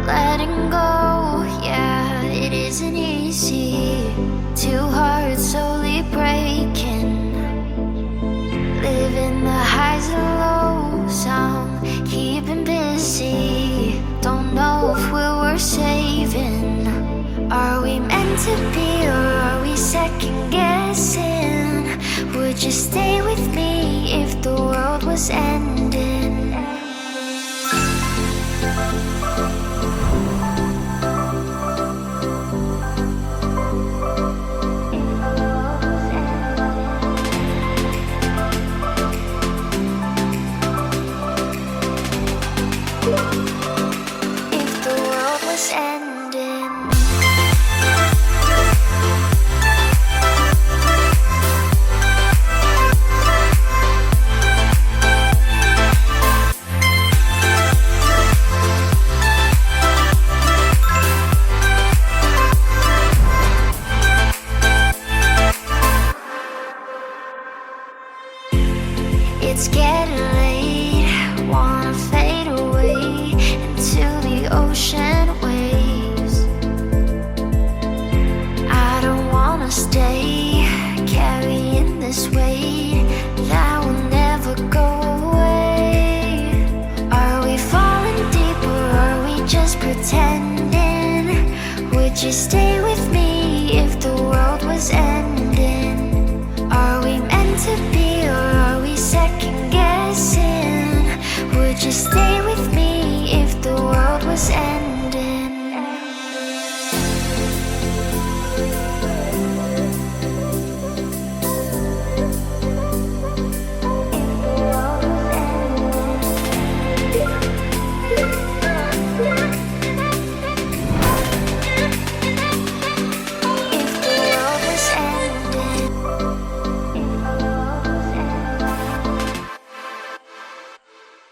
Letting go, yeah, it isn't easy. Two hearts slowly breaking, living the highs and lows. I'm keeping busy. Don't know if we were saving. Are we meant to be, or are we second guessing? Would you stay with me if the world was ending? If the world was ending. It's getting late, wanna fade away into the ocean waves. I don't wanna stay carrying this weight that will never go away. Are we falling deep, or are we just pretending? Would you stay with me if the world was ending? Are we meant to be, or are we second guessing? Would you stay